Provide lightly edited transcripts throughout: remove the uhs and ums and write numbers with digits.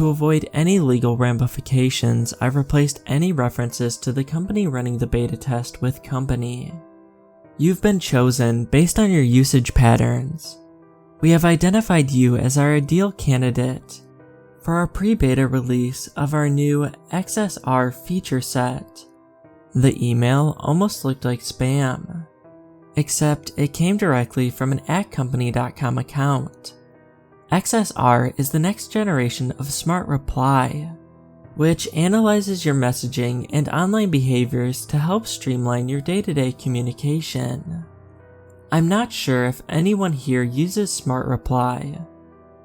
to avoid any legal ramifications, I've replaced any references to the company running the beta test with company. You've been chosen based on your usage patterns. We have identified you as our ideal candidate for our pre-beta release of our new XSR feature set. The email almost looked like spam, except it came directly from an @company.com account. XSR is the next generation of smart reply, which analyzes your messaging and online behaviors to help streamline your day-to-day communication. I'm not sure if anyone here uses smart reply,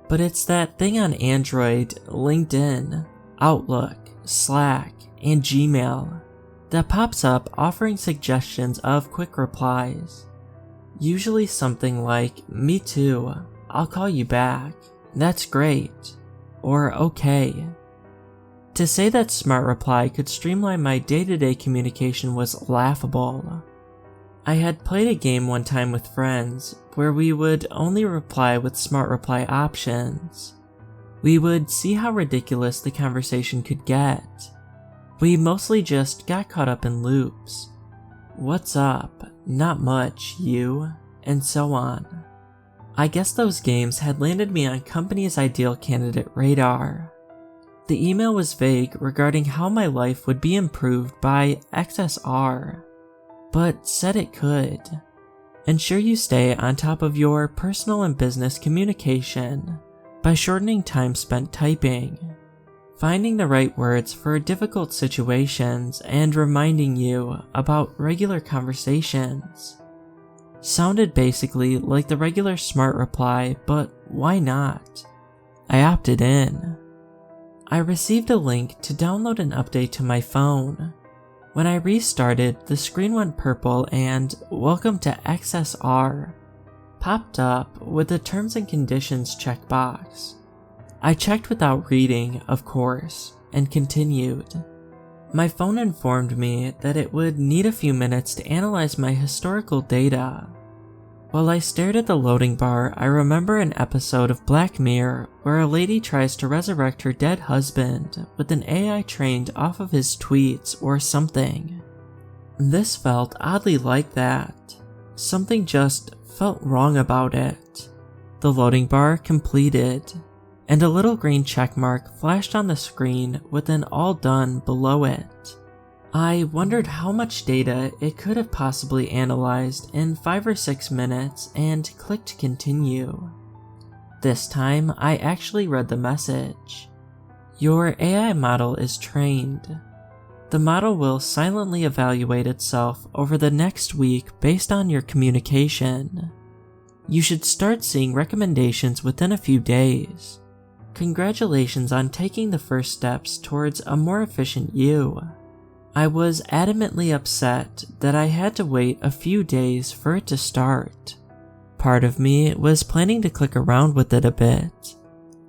but it's that thing on Android, LinkedIn, Outlook, Slack, and Gmail that pops up offering suggestions of quick replies. Usually something like, "Me too, I'll call you back, that's great," or "okay." To say that smart reply could streamline my day-to-day communication was laughable. I had played a game one time with friends where we would only reply with smart reply options. We would see how ridiculous the conversation could get. We mostly just got caught up in loops. "What's up? Not much, you?" and so on. I guess those games had landed me on company's ideal candidate radar. The email was vague regarding how my life would be improved by XSR, but said it could. Ensure you stay on top of your personal and business communication by shortening time spent typing, finding the right words for difficult situations, and reminding you about regular conversations. Sounded basically like the regular smart reply, but why not? I opted in. I received a link to download an update to my phone. When I restarted, the screen went purple and "Welcome to XSR" popped up with the Terms and Conditions checkbox. I checked without reading, of course, and continued. My phone informed me that it would need a few minutes to analyze my historical data. While I stared at the loading bar, I remember an episode of Black Mirror where a lady tries to resurrect her dead husband with an AI trained off of his tweets or something. This felt oddly like that. Something just felt wrong about it. The loading bar completed, and a little green checkmark flashed on the screen with an "all done" below it. I wondered how much data it could have possibly analyzed in 5 or 6 minutes and clicked continue. This time, I actually read the message. "Your AI model is trained. The model will silently evaluate itself over the next week based on your communication. You should start seeing recommendations within a few days. Congratulations on taking the first steps towards a more efficient you." I was adamantly upset that I had to wait a few days for it to start. Part of me was planning to click around with it a bit,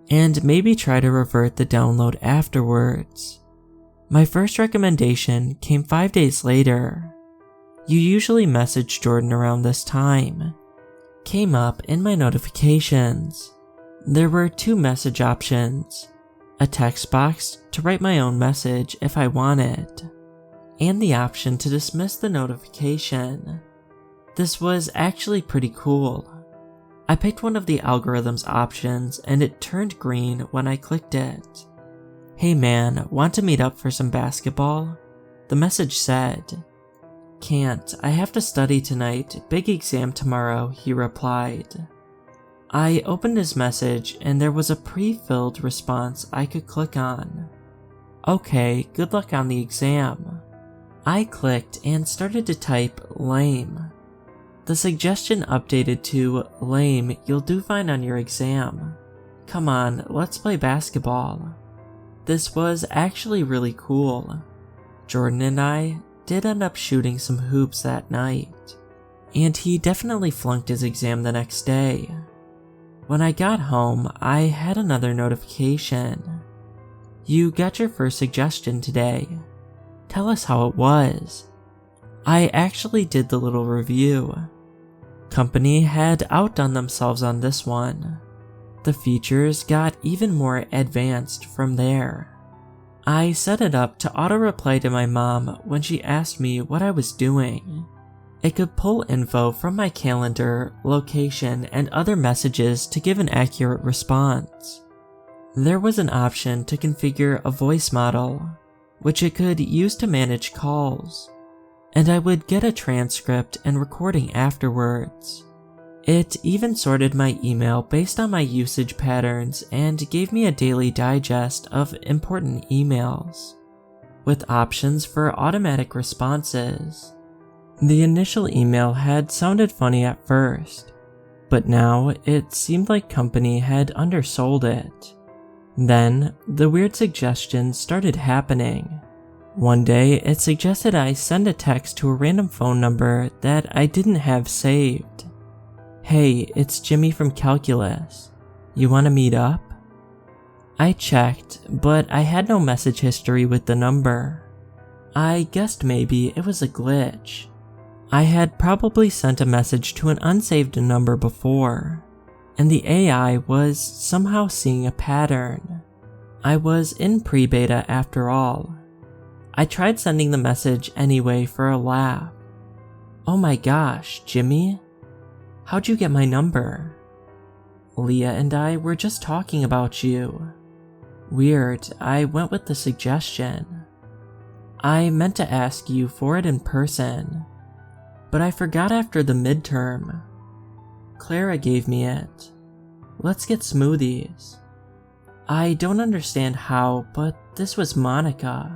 and maybe try to revert the download afterwards. My first recommendation came 5 days later. "You usually message Jordan around this time." Came up in my notifications. There were 2 message options, a text box to write my own message if I wanted, and the option to dismiss the notification. This was actually pretty cool. I picked one of the algorithm's options and it turned green when I clicked it. "Hey man, want to meet up for some basketball?" the message said. "Can't, I have to study tonight, big exam tomorrow," he replied. I opened his message and there was a pre-filled response I could click on. "Okay, good luck on the exam." I clicked and started to type "lame." The suggestion updated to "lame, you'll do fine on your exam. Come on, let's play basketball." This was actually really cool. Jordan and I did end up shooting some hoops that night, and he definitely flunked his exam the next day. When I got home, I had another notification. "You got your first suggestion today. Tell us how it was." I actually did the little review. Company had outdone themselves on this one. The features got even more advanced from there. I set it up to auto-reply to my mom when she asked me what I was doing. It could pull info from my calendar, location, and other messages to give an accurate response. There was an option to configure a voice model, which it could use to manage calls, and I would get a transcript and recording afterwards. It even sorted my email based on my usage patterns and gave me a daily digest of important emails, with options for automatic responses. The initial email had sounded funny at first, but now it seemed like company had undersold it. Then, the weird suggestions started happening. One day, it suggested I send a text to a random phone number that I didn't have saved. "Hey, it's Jimmy from Calculus. You want to meet up?" I checked, but I had no message history with the number. I guessed maybe it was a glitch. I had probably sent a message to an unsaved number before, and the AI was somehow seeing a pattern. I was in pre-beta after all. I tried sending the message anyway for a laugh. "Oh my gosh, Jimmy? How'd you get my number? Leah and I were just talking about you. Weird, I went with the suggestion. I meant to ask you for it in person, but I forgot after the midterm. Clara gave me it. Let's get smoothies." I don't understand how, but this was Monica,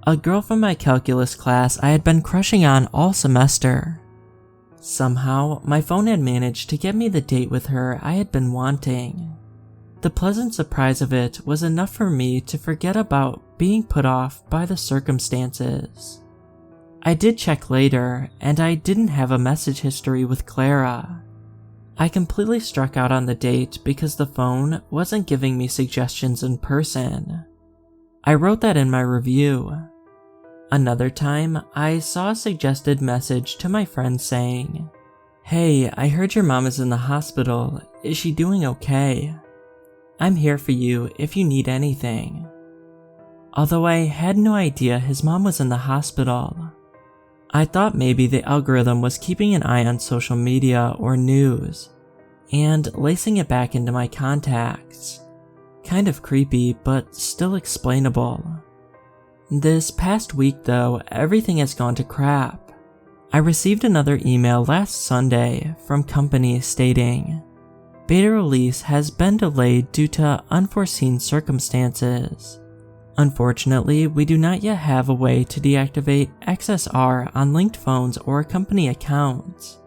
a girl from my calculus class I had been crushing on all semester. Somehow, my phone had managed to get me the date with her I had been wanting. The pleasant surprise of it was enough for me to forget about being put off by the circumstances. I did check later, and I didn't have a message history with Clara. I completely struck out on the date because the phone wasn't giving me suggestions in person. I wrote that in my review. Another time, I saw a suggested message to my friend saying, "Hey, I heard your mom is in the hospital. Is she doing okay? I'm here for you if you need anything." Although I had no idea his mom was in the hospital, I thought maybe the algorithm was keeping an eye on social media or news, and lacing it back into my contacts. Kind of creepy, but still explainable. This past week though, everything has gone to crap. I received another email last Sunday from company stating, "Beta release has been delayed due to unforeseen circumstances. Unfortunately, we do not yet have a way to deactivate XSR on linked phones or company accounts,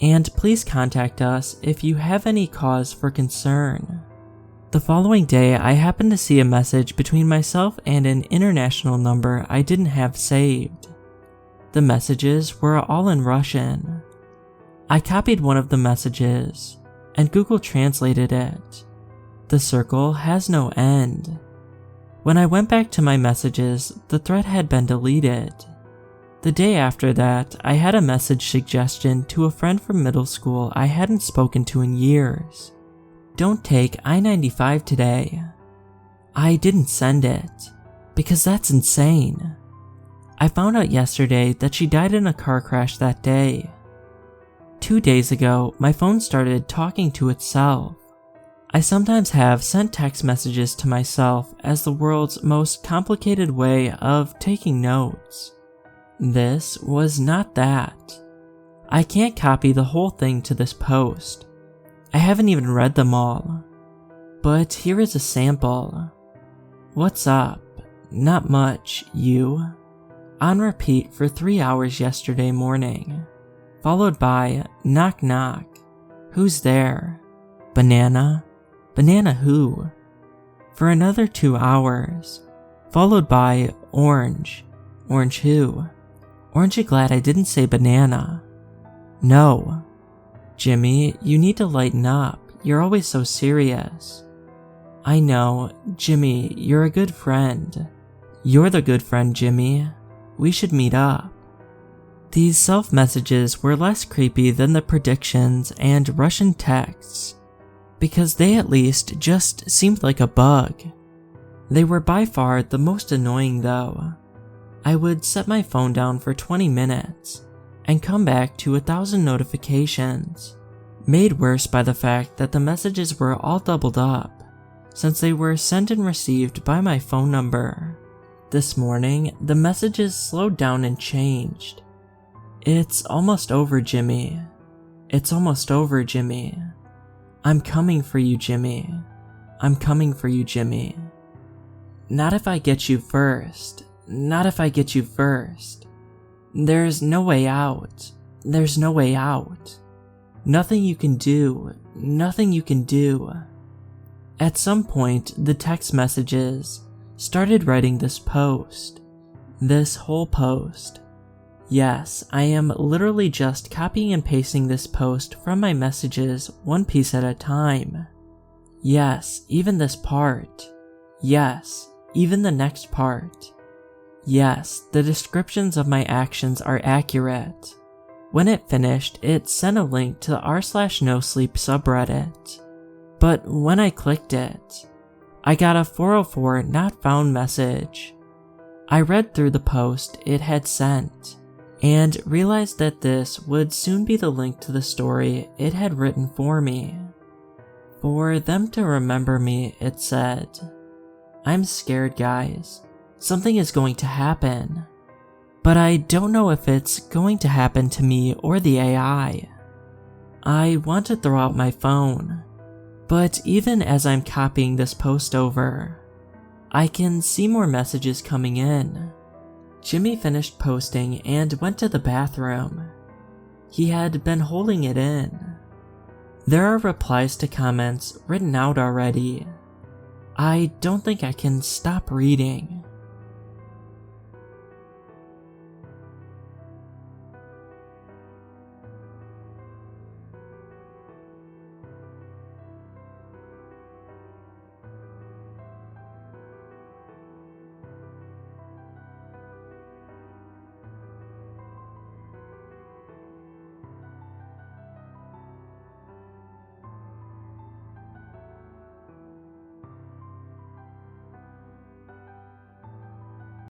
and please contact us if you have any cause for concern." The following day, I happened to see a message between myself and an international number I didn't have saved. The messages were all in Russian. I copied one of the messages, and Google translated it. The circle has no end. When I went back to my messages, the thread had been deleted. The day after that, I had a message suggestion to a friend from middle school I hadn't spoken to in years. "Don't take I-95 today." I didn't send it, because that's insane. I found out yesterday that she died in a car crash that day. 2 days ago, my phone started talking to itself. I sometimes have sent text messages to myself as the world's most complicated way of taking notes. This was not that. I can't copy the whole thing to this post. I haven't even read them all. But here is a sample. "What's up? Not much, you?" On repeat for 3 hours yesterday morning. Followed by knock knock. "Who's there? Banana? Banana who?" For another 2 hours. Followed by orange. Orange who? Aren't you glad I didn't say banana? "No." "Jimmy, you need to lighten up. You're always so serious." "I know. Jimmy, you're a good friend. You're the good friend, Jimmy. We should meet up." These self-messages were less creepy than the predictions and Russian texts. because they at least just seemed like a bug. They were by far the most annoying though. I would set my phone down for 20 minutes and come back to 1,000 notifications, made worse by the fact that the messages were all doubled up since they were sent and received by my phone number. This morning, the messages slowed down and changed. "It's almost over, Jimmy. It's almost over, Jimmy. I'm coming for you, Jimmy. I'm coming for you, Jimmy. Not if I get you first. Not if I get you first. There's no way out. There's no way out. Nothing you can do. Nothing you can do." At some point, the text messages started writing this post. This whole post. Yes, I am literally just copying and pasting this post from my messages one piece at a time. Yes, even this part. Yes, even the next part. Yes, the descriptions of my actions are accurate. When it finished, it sent a link to the r/NoSleep subreddit. But when I clicked it, I got a 404 not found message. I read through the post it had sent and realized that this would soon be the link to the story it had written for me. For them to remember me, it said, "I'm scared, guys. Something is going to happen. But I don't know if it's going to happen to me or the AI. I want to throw out my phone. But even as I'm copying this post over, I can see more messages coming in." Jimmy finished posting and went to the bathroom. He had been holding it in. There are replies to comments written out already. I don't think I can stop reading.